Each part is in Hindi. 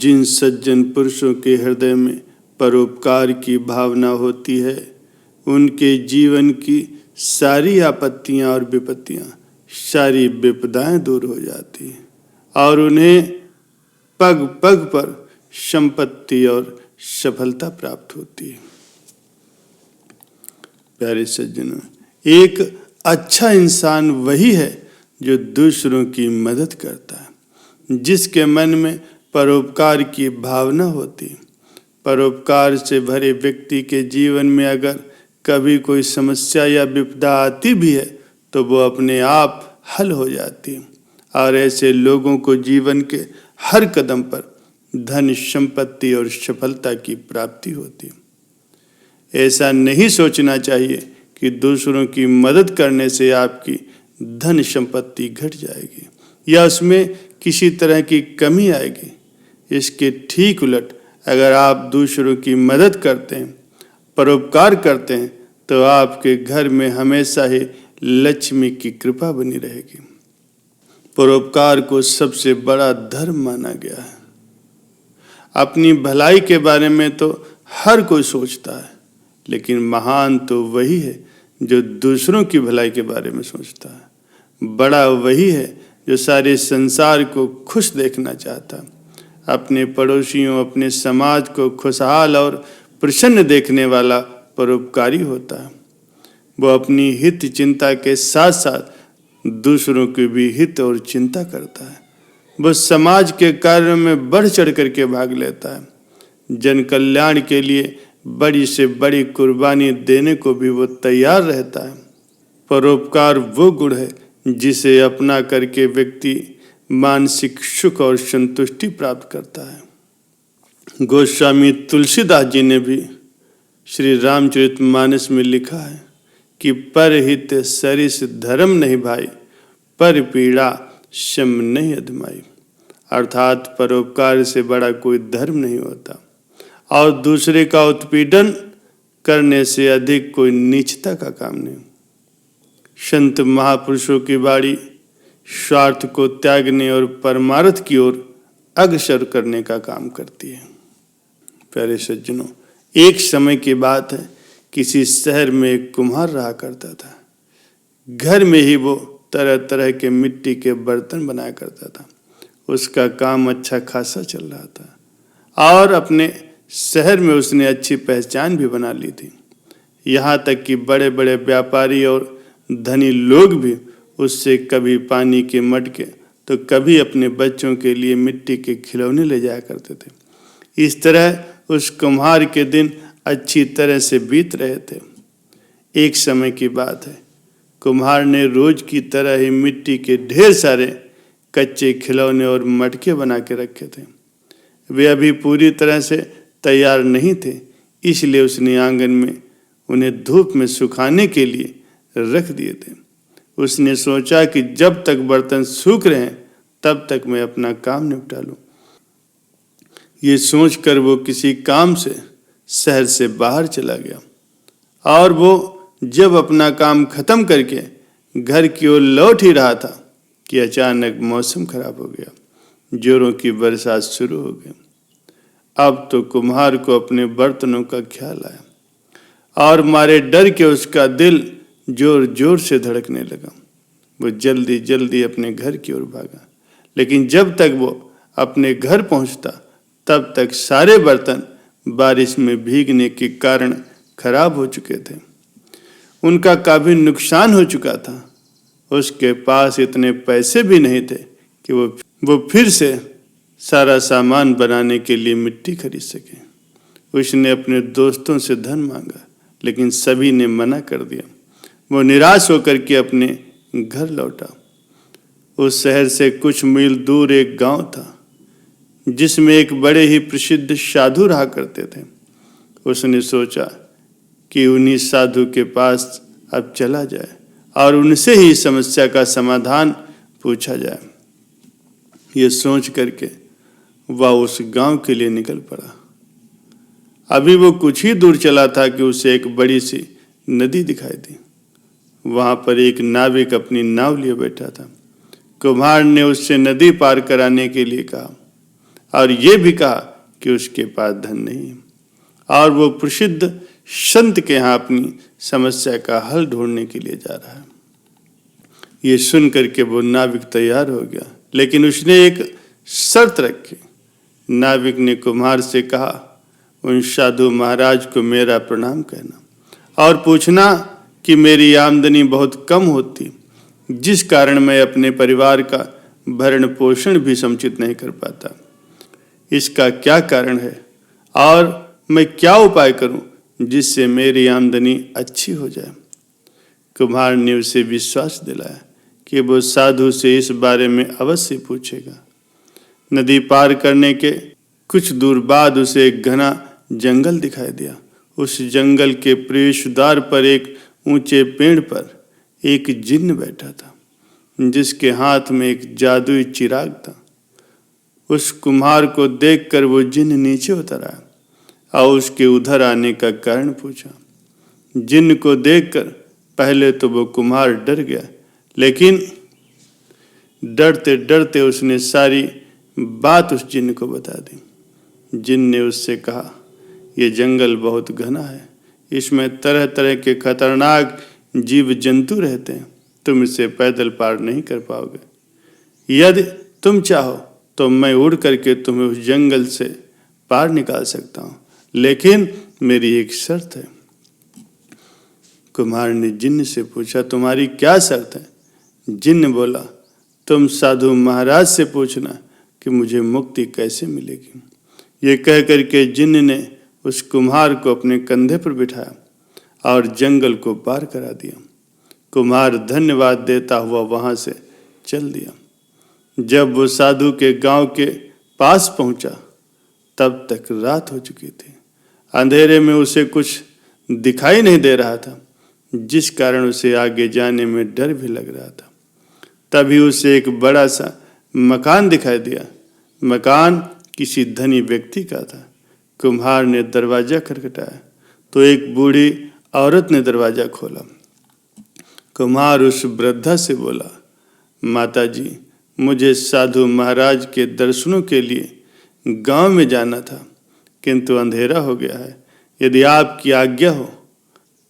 जिन सज्जन पुरुषों के हृदय में परोपकार की भावना होती है, उनके जीवन की सारी आपत्तियां और विपत्तियां, सारी विपदाएं दूर हो जाती हैं और उन्हें पग पग पर संपत्ति और सफलता प्राप्त होती है। प्यारे सज्जनों, एक अच्छा इंसान वही है जो दूसरों की मदद करता है, जिसके मन में परोपकार की भावना होती है। परोपकार से भरे व्यक्ति के जीवन में अगर कभी कोई समस्या या विपदा आती भी है तो वो अपने आप हल हो जाती है और ऐसे लोगों को जीवन के हर कदम पर धन, संपत्ति और सफलता की प्राप्ति होती है। ऐसा नहीं सोचना चाहिए कि दूसरों की मदद करने से आपकी धन संपत्ति घट जाएगी या उसमें किसी तरह की कमी आएगी। इसके ठीक उलट, अगर आप दूसरों की मदद करते हैं, परोपकार करते हैं, तो आपके घर में हमेशा ही लक्ष्मी की कृपा बनी रहेगी। परोपकार को सबसे बड़ा धर्म माना गया है। अपनी भलाई के बारे में तो हर कोई सोचता है, लेकिन महान तो वही है जो दूसरों की भलाई के बारे में सोचता है। बड़ा वही है जो सारे संसार को खुश देखना चाहता है। अपने पड़ोसियों, अपने समाज को खुशहाल और प्रसन्न देखने वाला परोपकारी होता है। वो अपनी हित चिंता के साथ साथ दूसरों की भी हित और चिंता करता है। वो समाज के कार्यों में बढ़ चढ़ करके भाग लेता है। जन कल्याण के लिए बड़ी से बड़ी कुर्बानी देने को भी वो तैयार रहता है। परोपकार वो गुण है जिसे अपना करके व्यक्ति मानसिक सुख और संतुष्टि प्राप्त करता है। गोस्वामी तुलसीदास जी ने भी श्री रामचरितमानस में लिखा है कि परहित सरिस धर्म नहीं भाई, पर पीड़ा शम नहीं अधमाई। अर्थात परोपकार से बड़ा कोई धर्म नहीं होता और दूसरे का उत्पीड़न करने से अधिक कोई नीचता का काम नहीं। संत महापुरुषों की वाणी स्वार्थ को त्यागने और परमार्थ की ओर अग्रसर करने का काम करती है। प्यारे सज्जनों, एक समय की बात है, किसी शहर में एक कुम्हार रहा करता था। घर में ही वो तरह तरह के मिट्टी के बर्तन बनाया करता था। उसका काम अच्छा खासा चल रहा था और अपने शहर में उसने अच्छी पहचान भी बना ली थी। यहाँ तक कि बड़े बड़े व्यापारी और धनी लोग भी उससे कभी पानी के मटके तो कभी अपने बच्चों के लिए मिट्टी के खिलौने ले जाया करते थे। इस तरह उस कुम्हार के दिन अच्छी तरह से बीत रहे थे। एक समय की बात है, कुम्हार ने रोज की तरह ही मिट्टी के ढेर सारे कच्चे खिलौने और मटके बना के रखे थे। वे अभी पूरी तरह से तैयार नहीं थे, इसलिए उसने आंगन में उन्हें धूप में सुखाने के लिए रख दिए थे। उसने सोचा कि जब तक बर्तन सूख रहे हैं तब तक मैं अपना काम निपटा लूं। ये सोचकर वो किसी काम से शहर से बाहर चला गया और वो जब अपना काम खत्म करके घर की ओर लौट ही रहा था कि अचानक मौसम खराब हो गया। जोरों की बरसात शुरू हो गई। अब तो कुम्हार को अपने बर्तनों का ख्याल आया और मारे डर के उसका दिल जोर जोर से धड़कने लगा। वो जल्दी जल्दी अपने घर की ओर भागा, लेकिन जब तक वो अपने घर पहुंचता तब तक सारे बर्तन बारिश में भीगने के कारण खराब हो चुके थे। उनका काफी नुकसान हो चुका था। उसके पास इतने पैसे भी नहीं थे कि वो फिर से सारा सामान बनाने के लिए मिट्टी खरीद सके। उसने अपने दोस्तों से धन मांगा, लेकिन सभी ने मना कर दिया। वो निराश होकर के अपने घर लौटा। उस शहर से कुछ मील दूर एक गांव था जिसमें एक बड़े ही प्रसिद्ध साधु रहा करते थे। उसने सोचा कि उन्हीं साधु के पास अब चला जाए और उनसे ही समस्या का समाधान पूछा जाए। ये सोच करके वह उस गांव के लिए निकल पड़ा। अभी वो कुछ ही दूर चला था कि उसे एक बड़ी सी नदी दिखाई दी। वहां पर एक नाविक अपनी नाव लिए बैठा था। कुम्हार ने उससे नदी पार कराने के लिए कहा। और ये भी कहा कि उसके पास धन नहीं है और वो प्रसिद्ध संत के यहाँ अपनी समस्या का हल ढूंढने के लिए जा रहा है। ये सुन करके वो नाविक तैयार हो गया, लेकिन उसने एक शर्त रखी। नाविक ने कुम्हार से कहा, उन साधु महाराज को मेरा प्रणाम कहना और पूछना कि मेरी आमदनी बहुत कम होती, जिस कारण मैं अपने परिवार का भरण पोषण भी समुचित नहीं कर पाता। इसका क्या कारण है और मैं क्या उपाय करूं जिससे मेरी आमदनी अच्छी हो जाए। कुम्हार ने उसे विश्वास दिलाया कि वो साधु से इस बारे में अवश्य पूछेगा। नदी पार करने के कुछ दूर बाद उसे एक घना जंगल दिखाई दिया। उस जंगल के प्रवेश द्वार पर एक ऊंचे पेड़ पर एक जिन्न बैठा था, जिसके हाथ में एक जादुई चिराग था। उस कुम्हार को देखकर वो जिन्न नीचे उतर आया और उसके उधर आने का कारण पूछा। जिन्न को देखकर पहले तो वो कुम्हार डर गया, लेकिन डरते डरते उसने सारी बात उस जिन्न को बता दी। जिन्न ने उससे कहा, ये जंगल बहुत घना है, इसमें तरह तरह के खतरनाक जीव जंतु रहते हैं, तुम इसे पैदल पार नहीं कर पाओगे। यदि तुम चाहो तो मैं उड़ करके तुम्हें उस जंगल से पार निकाल सकता हूँ, लेकिन मेरी एक शर्त है। कुम्हार ने जिन्न से पूछा, तुम्हारी क्या शर्त है? जिन्न बोला, तुम साधु महाराज से पूछना कि मुझे मुक्ति कैसे मिलेगी। ये कह करके जिन्न ने उस कुम्हार को अपने कंधे पर बिठाया और जंगल को पार करा दिया। कुम्हार धन्यवाद देता हुआ वहां से चल दिया। जब वो साधु के गांव के पास पहुंचा तब तक रात हो चुकी थी। अंधेरे में उसे कुछ दिखाई नहीं दे रहा था, जिस कारण उसे आगे जाने में डर भी लग रहा था। तभी उसे एक बड़ा सा मकान दिखाई दिया। मकान किसी धनी व्यक्ति का था। कुम्हार ने दरवाजा खटखटाया तो एक बूढ़ी औरत ने दरवाजा खोला। कुम्हार उस वृद्धा से बोला, माता जी, मुझे साधु महाराज के दर्शनों के लिए गांव में जाना था, किंतु अंधेरा हो गया है। यदि आपकी आज्ञा हो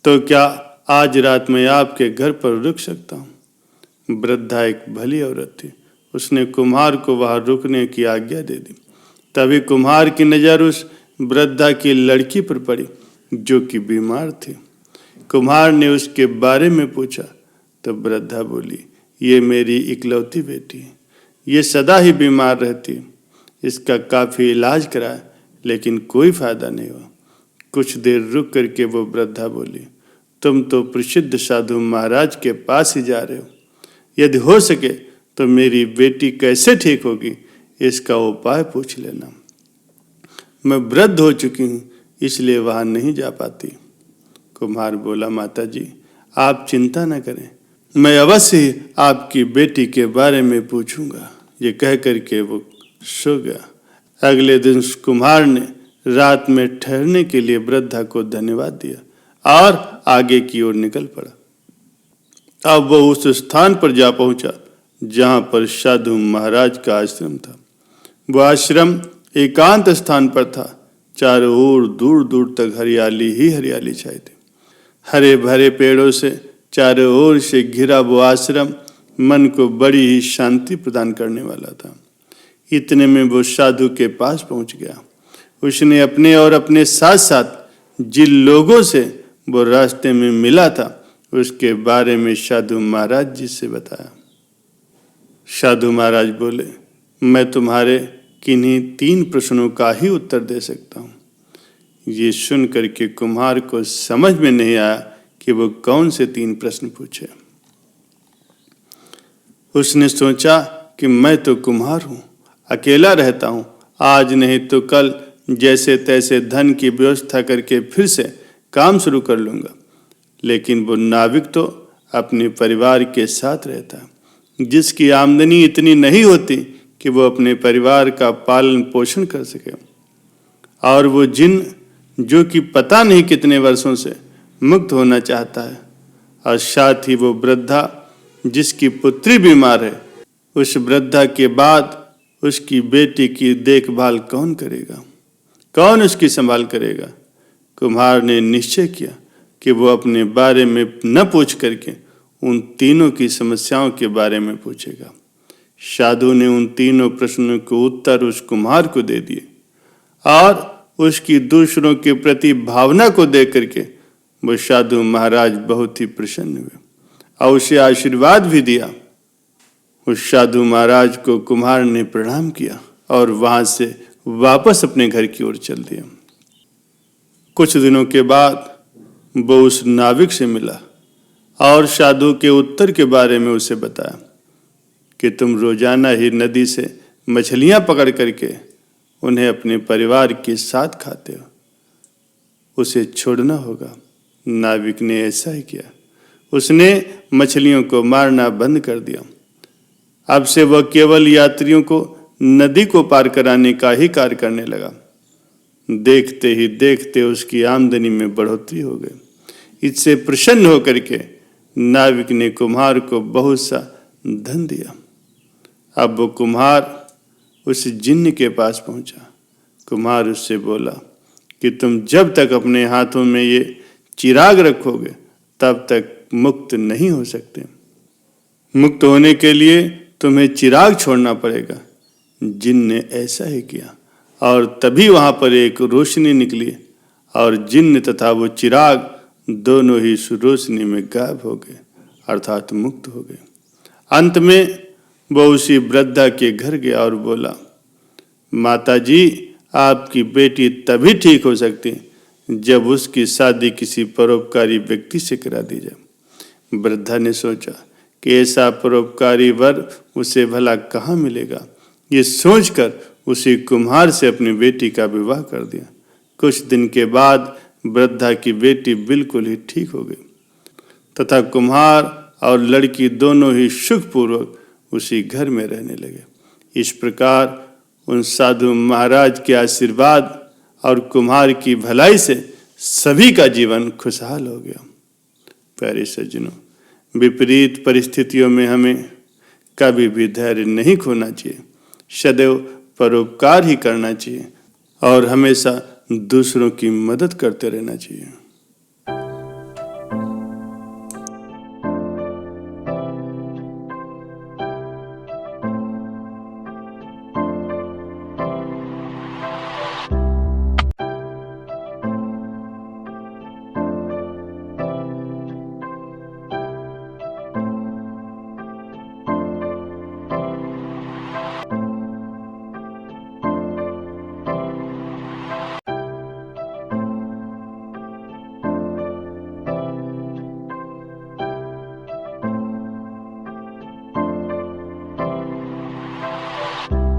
तो क्या आज रात मैं आपके घर पर रुक सकता हूँ। वृद्धा एक भली औरत थी। उसने कुम्हार को वहां रुकने की आज्ञा दे दी। तभी कुम्हार की नज़र उस वृद्धा की लड़की पर पड़ी, जो कि बीमार थी। कुम्हार ने उसके बारे में पूछा तो वृद्धा बोली, ये मेरी इकलौती बेटी है, ये सदा ही बीमार रहती है। इसका काफ़ी इलाज कराया, लेकिन कोई फायदा नहीं हुआ। कुछ देर रुक करके वो वृद्धा बोली, तुम तो प्रसिद्ध साधु महाराज के पास ही जा रहे हो, यदि हो सके तो मेरी बेटी कैसे ठीक होगी, इसका उपाय पूछ लेना। मैं वृद्ध हो चुकी हूँ, इसलिए वहाँ नहीं जा पाती। कुम्हार बोला, माता जी, आप चिंता न करें, मैं अवश्य ही आपकी बेटी के बारे में पूछूंगा। ये कह करके वो सो गया। अगले दिन कुम्हार ने रात में ठहरने के लिए वृद्धा को धन्यवाद दिया और आगे की ओर निकल पड़ा। अब वो उस स्थान पर जा पहुंचा जहां पर साधु महाराज का आश्रम था। वह आश्रम एकांत स्थान पर था। चारों ओर दूर दूर तक हरियाली ही हरियाली छाई थी। हरे भरे पेड़ों से चारों ओर से घिरा वो आश्रम मन को बड़ी ही शांति प्रदान करने वाला था। इतने में वो साधु के पास पहुंच गया। उसने अपने और अपने साथ साथ जिन लोगों से वो रास्ते में मिला था उसके बारे में साधु महाराज जी से बताया। साधु महाराज बोले, मैं तुम्हारे किन्हीं 3 प्रश्नों का ही उत्तर दे सकता हूँ। ये सुन करके कुम्हार को समझ में नहीं आया कि वो कौन से 3 प्रश्न पूछे। उसने सोचा कि मैं तो कुम्हार हूँ, अकेला रहता हूँ, आज नहीं तो कल जैसे तैसे धन की व्यवस्था करके फिर से काम शुरू कर लूँगा। लेकिन वो नाविक तो अपने परिवार के साथ रहता, जिसकी आमदनी इतनी नहीं होती कि वो अपने परिवार का पालन पोषण कर सके। और वो जिन जो कि पता नहीं कितने वर्षों से मुक्त होना चाहता है, और साथ ही वो वृद्धा जिसकी पुत्री बीमार है, उस वृद्धा के बाद उसकी बेटी की देखभाल कौन करेगा? कौन उसकी संभाल करेगा? कुम्हार ने निश्चय किया कि वो अपने बारे में न पूछ करके उन तीनों की समस्याओं के बारे में पूछेगा। साधु ने उन तीनों प्रश्नों के उत्तर उस कुम्हार को दे दिए और उसकी दूसरों के प्रति भावना को देख करके वो साधु महाराज बहुत ही प्रसन्न हुए और उसे आशीर्वाद भी दिया। उस साधु महाराज को कुम्हार ने प्रणाम किया और वहां से वापस अपने घर की ओर चल दिया। कुछ दिनों के बाद वो उस नाविक से मिला और साधु के उत्तर के बारे में उसे बताया कि तुम रोजाना ही नदी से मछलियां पकड़ करके उन्हें अपने परिवार के साथ खाते हो, उसे छोड़ना होगा। नाविक ने ऐसा ही किया। उसने मछलियों को मारना बंद कर दिया। अब से वह केवल यात्रियों को नदी को पार कराने का ही कार्य करने लगा। देखते ही देखते उसकी आमदनी में बढ़ोतरी हो गई। इससे प्रसन्न होकर के नाविक ने कुम्हार को बहुत सा धन दिया। अब वो कुम्हार उस जिन्न के पास पहुंचा। कुम्हार उससे बोला कि तुम जब तक अपने हाथों में ये चिराग रखोगे तब तक मुक्त नहीं हो सकते। मुक्त होने के लिए तुम्हें चिराग छोड़ना पड़ेगा। जिन्न ने ऐसा ही किया और तभी वहां पर एक रोशनी निकली और जिन्न तथा वो चिराग दोनों ही उस रोशनी में गायब हो गए, अर्थात मुक्त हो गए। अंत में वो उसी वृद्धा के घर गया और बोला, माता जी, आपकी बेटी तभी ठीक हो सकती जब उसकी शादी किसी परोपकारी व्यक्ति से करा दी जाए। वृद्धा ने सोचा कि ऐसा परोपकारी वर उसे भला कहाँ मिलेगा। ये सोचकर उसी कुम्हार से अपनी बेटी का विवाह कर दिया। कुछ दिन के बाद वृद्धा की बेटी बिल्कुल ही ठीक हो गई तथा कुम्हार और लड़की दोनों ही सुखपूर्वक उसी घर में रहने लगे। इस प्रकार उन साधु महाराज के आशीर्वाद और कुम्हार की भलाई से सभी का जीवन खुशहाल हो गया। प्यारे सज्जनों, विपरीत परिस्थितियों में हमें कभी भी धैर्य नहीं खोना चाहिए। सदैव परोपकार ही करना चाहिए और हमेशा दूसरों की मदद करते रहना चाहिए।